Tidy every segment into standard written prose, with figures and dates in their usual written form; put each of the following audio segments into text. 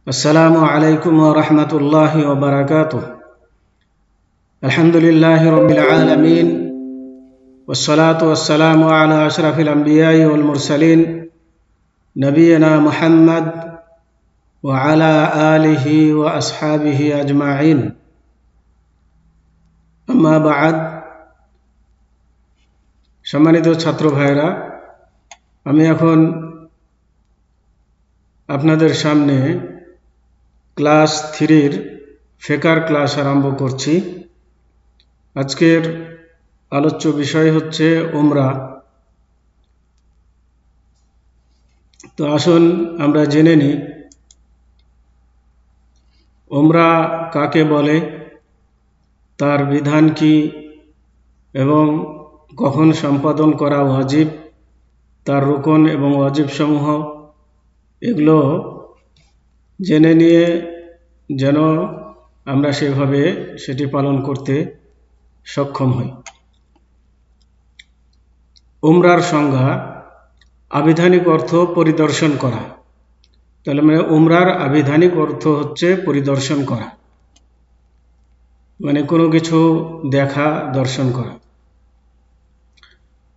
আসসালামু আলাইকুম ওয়া রাহমাতুল্লাহি ওয়া বারাকাতুহু। আলহামদুলিল্লাহি রাব্বিল আলামিন ওয়াস সালাতু ওয়াস সালামু আলা আশরাফিল আমবিয়াই ওয়াল মুরসালিন নবিয়িনা মুহাম্মদ ওয়া আলা আলিহি ওয়া আসহাবিহি আজমাইন। আম্মা বা'দ। সম্মানিত ছাত্র ভাইরা, আমি এখন আপনাদের সামনে ক্লাস 3 ফিকহের ক্লাস আরম্ভ করছি। আজকের আলোচ্য বিষয় হচ্ছে উমরা। তো আসুন আমরা জেনে নিই উমরা কাকে বলে, তার বিধান কি এবং কখন সম্পাদন করা ওয়াজিব, তার রুকন এবং ওয়াজিব সমূহ, এগুলো জেনে নিয়ে যেন আমরা সেভাবে সেটি পালন করতে সক্ষম হই। উমরার সংজ্ঞা: আবিধানিক অর্থ পরিদর্শন করা। তাহলে মানে উমরার আবিধানিক অর্থ হচ্ছে পরিদর্শন করা, মানে কোনো কিছু দেখা, দর্শন করা।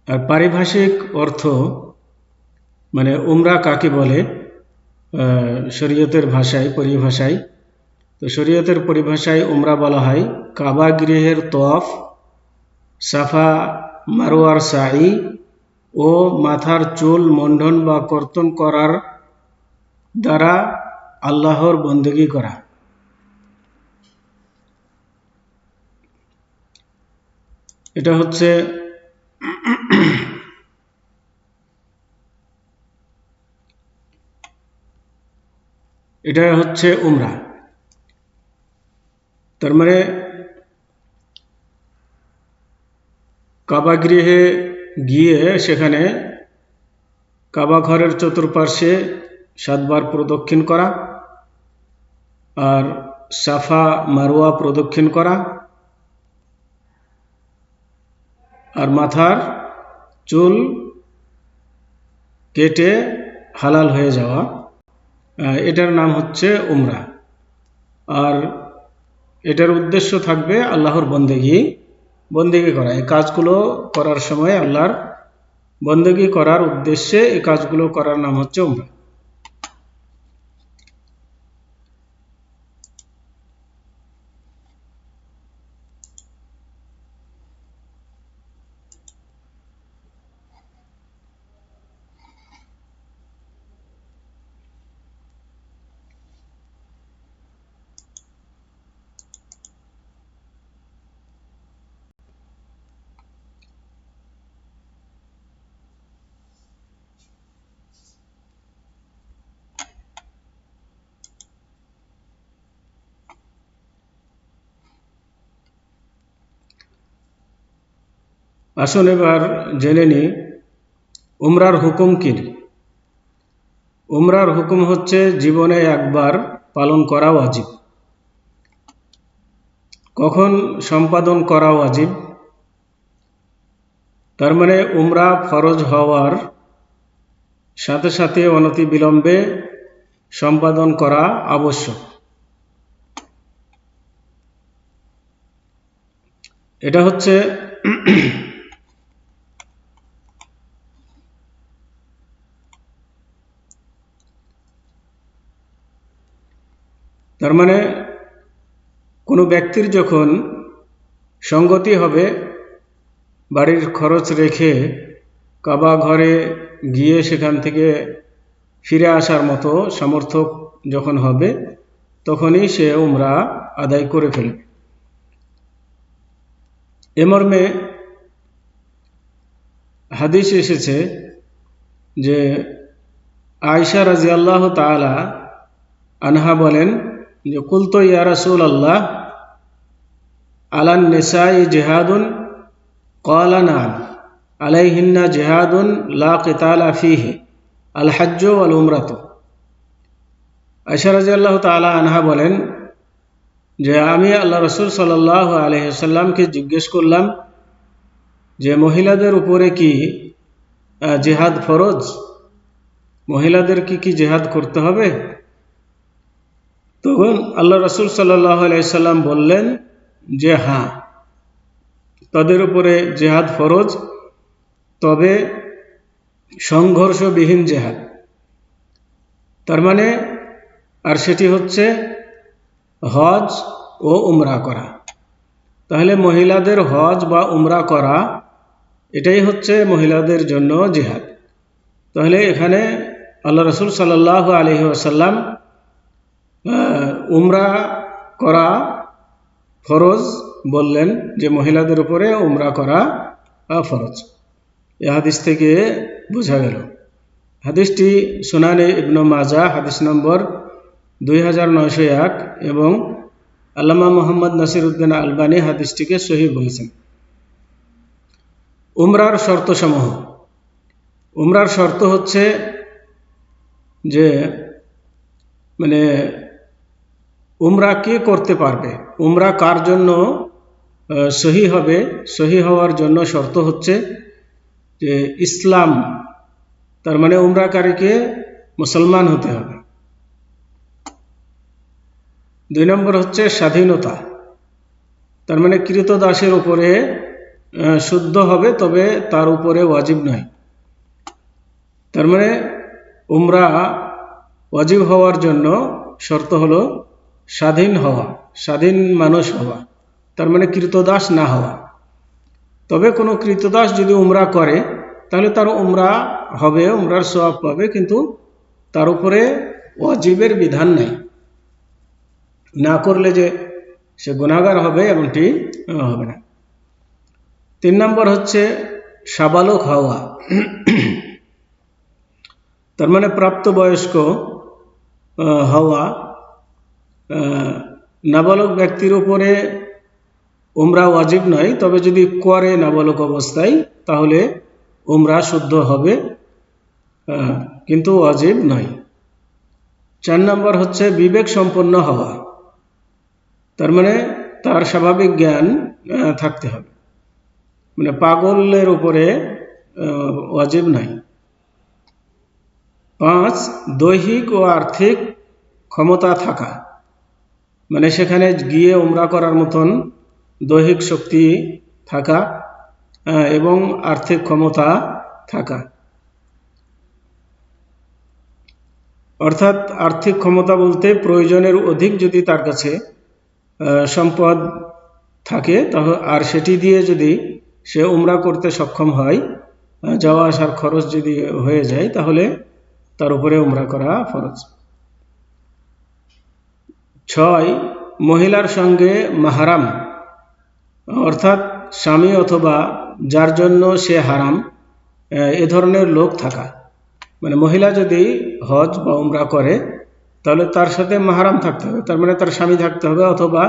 আর পারিভাষিক অর্থ মানে উমরা কাকে বলে শরীয়তের ভাষায়, পরিভাষায়, তো শরীয়তের পরিভাষায় উমরা বলা হয় কাবা গৃহের তওয়াফ, সাফা মারওয়ার সাই ও মাথার চুল মুন্ডন বা কর্তন করার দ্বারা আল্লাহর বন্দেগী করা। এটা হচ্ছে উমরা। তার মানে কাবা গৃহে গিয়ে সেখানে কাবা ঘরের চতুর্পার্শ্বে 7 বার প্রদক্ষিণ করা, আর সাফা মারওয়া প্রদক্ষিণ করা, আর মাথার চুল কেটে হালাল হয়ে যাওয়া, এটার নাম হচ্ছে উমরা। আর এটার উদ্দেশ্য থাকবে আল্লাহর বন্দেগী করা। এই কাজগুলো করার সময় আল্লাহর বন্দেগী করার উদ্দেশ্যে এই কাজগুলো করার নাম হচ্ছে উমরা। আসুন এবার জেনে নিই উমরার হুকুম কি। উমরার হুকুম হচ্ছে জীবনে একবার পালন করা ওয়াজিব। কখন সম্পাদন করা ওয়াজিব? তার মানে উমরা ফরজ হওয়ার সাথে সাথে অনতি বিলম্বে সম্পাদন করা আবশ্যক। এটা হচ্ছে তার মানে কোনো ব্যক্তির যখন সঙ্গতি হবে, বাড়ির খরচ রেখে কাবা ঘরে গিয়ে সেখান থেকে ফিরে আসার মতো সামর্থ্য যখন হবে, তখনই সে উমরা আদায় করে ফেলবে। এ মর্মে হাদিস এসেছে যে আয়েশা রাদিয়াল্লাহু তাআলা আনহা বলেন যে কুলতু ইয়া রাসূলাল্লাহ আলান নিসাই জিহাদুন? ক্বালা নাআম আলাইহিন্না জিহাদুন লা কিতালা ফীহি আল হজ্জ ওয়াল উমরাতু। আয়েশা রাদিয়াল্লাহু তাআলা আনহা বলেন যে আমি আল্লাহ রাসূল সাল্লাল্লাহু আলাইহি ওয়াসাল্লামকে জিজ্ঞেস করলাম যে মহিলাদের উপরে কি জিহাদ ফরজ, মহিলাদের কি জিহাদ করতে হবে? তখন আল্লাহ রাসূল সাল্লাল্লাহু আলাইহি সাল্লাম বললেন যে হ্যাঁ, তাদের উপরে জিহাদ ফরজ, তবে সংঘর্ষবিহীন জিহাদ। তার মানে আর সেটি হচ্ছে হজ ও উমরা করা। তাহলে মহিলাদের হজ বা উমরা করা এটাই হচ্ছে মহিলাদের জন্য জিহাদ। তাহলে এখানে আল্লাহ রাসূল সাল্লাল্লাহু আলাইহি ওয়াসাল্লাম উমরা করা ফরজ বললেন, যে মহিলাদের উপরে উমরা করা ফরজ। এই হাদিস থেকে বোঝা গেল। হাদিসটি সুনানে ইবনে মাজাহ হাদিস নম্বর 2901 এবং আল্লামা মুহাম্মদ নাসিরউদ্দিন আলবানী হাদিসটিকে সহিহ বলেছেন। উমরার শর্তসমূহ। উমরার শর্ত হচ্ছে যে মানে উমরা কে করতে পারবে, উমরা কার জন্য সহি হবে। সহি হওয়ার জন্য শর্ত হচ্ছে যে ইসলাম, তার মানে উমরাকারীকে মুসলমান হতে হবে। 2 নম্বর হচ্ছে স্বাধীনতা, তার মানে কৃতদাসের উপরে শুদ্ধ হবে, তবে তার উপরে ওয়াজিব নয়। তার মানে উমরা ওয়াজিব হওয়ার জন্য শর্ত হলো স্বাধীন হওয়া, স্বাধীন মানুষ হওয়া, তার মানে কৃতদাস না হওয়া। তবে কোনো কৃতদাস যদি উমরা করে তাহলে তার উমরা হবে, উমরার সওয়াব পাবে, কিন্তু তার উপরে ওয়াজিবের বিধান নেই। না করলে যে সে গুনাহগার হবে এমনটি হবে না। 3 নম্বর হচ্ছে সাবালক হওয়া, তার মানে প্রাপ্তবয়স্ক হওয়া। নাবালক ব্যক্তির উপরে উমরা ওয়াজিব নয়, তবে যদি করে নাবালক অবস্থায় তাহলে উমরা শুদ্ধ হবে, কিন্তু ওয়াজিব নয়। 4 নম্বর হচ্ছে বিবেক সম্পন্ন হওয়া, তার মানে তার স্বাভাবিক জ্ঞান থাকতে হবে, মানে পাগলের উপরে ওয়াজিব নাই। 5 দৈহিক ও আর্থিক ক্ষমতা থাকা, মানে সেখানে গিয়ে উমরা করার মতন দৈহিক শক্তি থাকা এবং আর্থিক ক্ষমতা থাকা। অর্থাৎ আর্থিক ক্ষমতা বলতে প্রয়োজনের অধিক যদি তার কাছে সম্পদ থাকে, আর সেটি দিয়ে যদি সে উমরা করতে সক্ষম হয়, যাওয়া আসার খরচ যদি হয়ে যায়, তাহলে তার উপরে উমরা করা ফরজ। 6 মহিলার সঙ্গে মাহরাম, অর্থাৎ স্বামী অথবা যার জন্য সে হারাম এ ধরনের লোক থাকা। মানে মহিলা যদি হজ বা উমরা করে তাহলে তার সাথে মাহরাম থাকতে হবে, তার মানে তার স্বামী থাকতে হবে, অথবা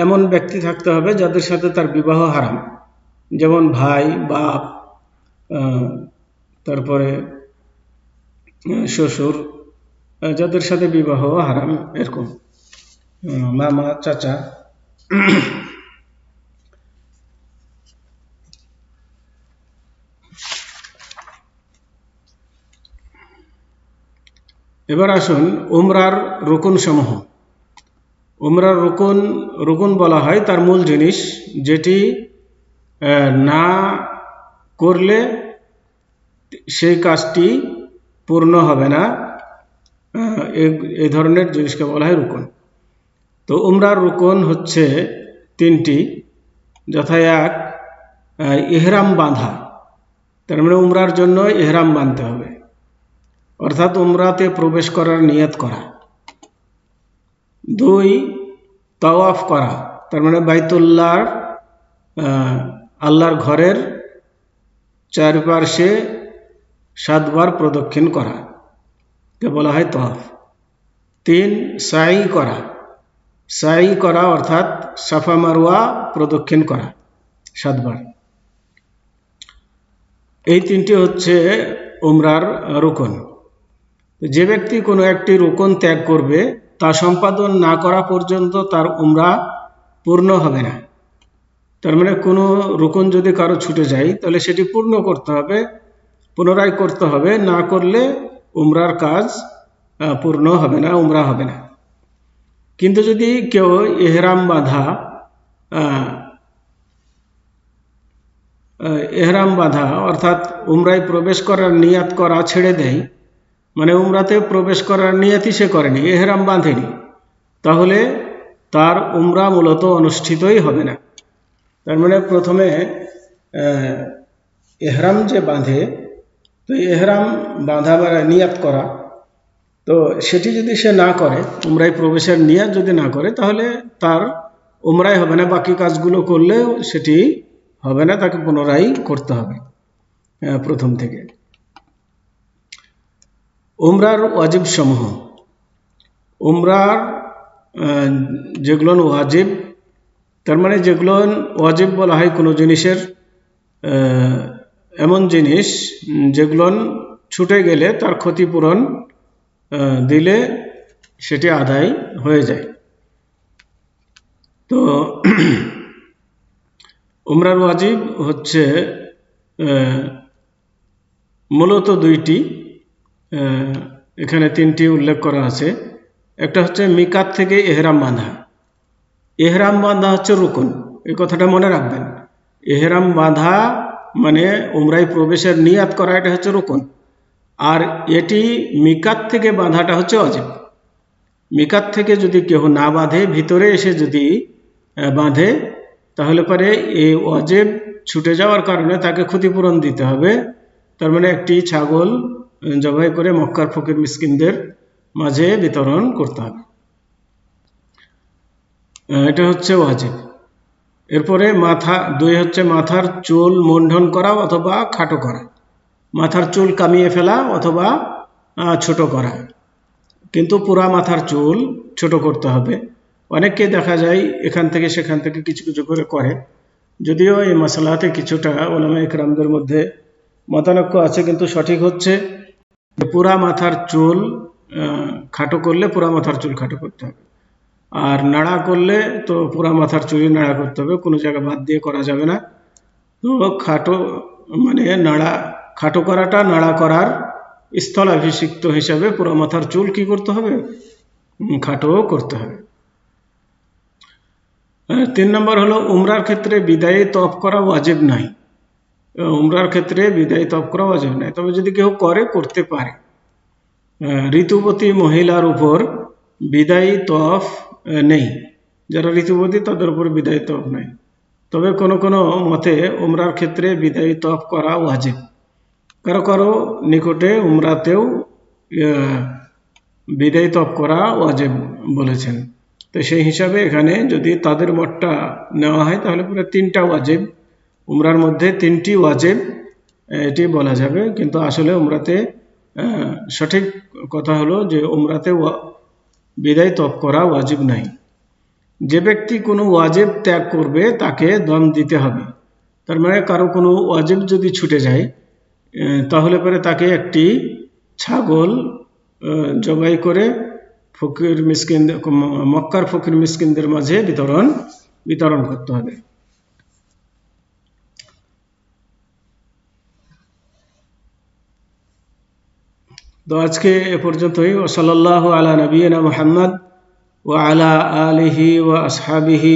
এমন ব্যক্তি থাকতে হবে যাদের সাথে তার বিবাহ হারাম, যেমন ভাই, বাপ, তারপরে শ্বশুর, যাদের সাথে বিবাহ হারাম, এরকম মামা, চাচা। এবার আসুন উমরার রুকুন সমূহ। উমরার রুকুন বলা হয় তার মূল জিনিস, যেটি না করলে সেই কাজটি পূর্ণ হবে না, এই ধরনের জিনিসকে বলা হয় রুকুন। তো উমরার রুকুন হচ্ছে 3টি, যথা 1 ইহরাম বাঁধা, তার মানে উমরার জন্য ইহরাম বাঁধতে হবে, অর্থাৎ উমরাতে প্রবেশ করার নিয়ত করা। 2 তাওয়াফ করা, তার মানে বাইতুল্লাহ আল্লাহর ঘরের চারপাশে 7 বার প্রদক্ষিণ করা, কে বলা হয় তাওয়াফ। 3 সাই করা, অর্থাৎ সাফা মারওয়া প্রদক্ষিণ করা 7 বার। এই 3টি হচ্ছে উমরার রুকুন। যে ব্যক্তি কোনো একটি রুকুন ত্যাগ করবে, তা সম্পাদন না করা পর্যন্ত তার উমরা পূর্ণ হবে না। তার মানে কোনো রুকন যদি কারো ছুটে যায় তাহলে সেটি পূর্ণ করতে হবে, পুনরায় করতে হবে, না করলে উমরার কাজ পূর্ণ হবে না, উমরা হবে না। কিন্তু যদি কেউ এহরাম বাঁধা অর্থাৎ উমরায় প্রবেশ করার নিয়াত করা ছেড়ে দেয়, মানে উমরাতে প্রবেশ করার নিয়াতই সে করেনি, এহরাম বাঁধেনি, তাহলে তার উমরা মূলত অনুষ্ঠিতই হবে না। তার মানে প্রথমে এহরাম যে বাঁধে, তো এহরাম বাঁধা বা নিয়াত করা, তো সেটি যদি সে না করে, উমরায় প্রবেশের নিয়াত যদি না করে, তাহলে তার উমরাই হবে না, বাকি কাজগুলো করলেও সেটি হবে না, তাকে পুনরায় করতে হবে প্রথম থেকে। উমরার ওয়াজিব সমূহ, উমরার যেগুলো ওয়াজিব, তার মানে যেগুলো ওয়াজিব বলা হয় কোনো জিনিসের এমন জিনিস যেগুলো ছুটে গেলে তার ক্ষতিপূরণ দিলে সেটি আদায় হয়ে যায়। তো উমরার ওয়াজিব হচ্ছে মূলত দুইটি, এখানে তিনটি উল্লেখ করা আছে। একটা হচ্ছে মিকাত থেকে এহরাম বাঁধা। এহরাম বাঁধা হচ্ছে রুকন, এই কথাটা মনে রাখবেন। এহরাম বাঁধা মানে উমরায় প্রবেশের নিয়াত করা, এটা হচ্ছে রুকন। আর এটি মিকাত থেকে বাঁধাটা হচ্ছে ওয়াজিব। মিকাত থেকে যদি কেউ না বাঁধে, ভিতরে এসে যদি বাঁধে, তাহলে পরে এই ওয়াজিব ছুটে যাওয়ার কারণে তাকে ক্ষতিপূরণ দিতে হবে। তার মানে একটি ছাগল জবাই করে মক্কার ফকির মিসকিনদের মাঝে বিতরণ করতে হবে, এটা হচ্ছে ওয়াজিব। এরপরে দুই হচ্ছে মাথার চুল মুন্ডন করা অথবা খাটো করা, মাথার চুল কামিয়ে ফেলা অথবা ছোট করা, কিন্তু পুরা মাথার চুল ছোট করতে হবে। অনেককে দেখা যায় এখান থেকে সেখান থেকে কিছু কিছু করে, যদিও এই মাসালাতে কিছুটা উলামা ইকরামদের মধ্যে মতানৈক্য আছে, কিন্তু সঠিক হচ্ছে পুরা মাথার চুল খাটো করলে পুরা মাথার চুল খাটো করতে হবে, আর নাড়া করলে তো পুরা মাথার চুলই নাড়া করতে হবে, কোনো জায়গা বাদ দিয়ে করা যাবে না। তো খাটো মানে খাটো করাটা নাড়া করার স্থলাভিষিক্ত হিসাবে পুরা মাথার চুল কি করতে হবে, খাটো করতে হবে। 3 নম্বর হলো উমরার ক্ষেত্রে বিদায়ী তওয়াফ করা ওয়াজিব নাই। উমরার ক্ষেত্রে বিদায়ী তওয়াফ করা ওয়াজিব নাই, তবে যদি কেউ করতে পারে। ঋতুবতী মহিলার উপর বিদায়ী তওয়াফ নেই, যারা ঋতুবতী তাদের উপর বিদায়ী তওয়াফ নাই। তবে কোনো কোনো মতে উমরার ক্ষেত্রে বিদায়ী তওয়াফ করা ওয়াজিব, কারো কারো নিকটে উমরাতেও বিদায়ী তওয়াফ করা ওয়াজিব বলেছেন। তো সেই হিসাবে এখানে যদি তাদের মতটা নেওয়া হয়, তাহলে পুরো 3টা ওয়াজিব, উমরার মধ্যে 3টি ওয়াজিব এটি বলা যাবে। কিন্তু আসলে উমরাতে সঠিক কথা হলো যে উমরাতে বিদায়ী তওয়াফ করা ওয়াজিব নাই। যে ব্যক্তি কোনো ওয়াজিব ত্যাগ করবে তাকে দম দিতে হবে। তার মানে কারো কোনো ওয়াজিব যদি ছুটে যায়, তাহলে পরে তাকে একটি ছাগল জবাই করে মক্কার ফকির মিসকিনদের মাঝে বিতরণ করতে হবে। তো আজকে এ পর্যন্তই। সাল্লাল্লাহু আলা নবিয়িনা মুহাম্মদ ওয়া আলা আলিহি ওয়া আসহাবিহি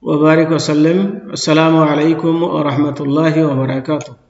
ওয়া বারিক ওয়া সাল্লাম। আসসালামু আলাইকুম ওয়া রাহমাতুল্লাহি ওয়া বারাকাতুহু।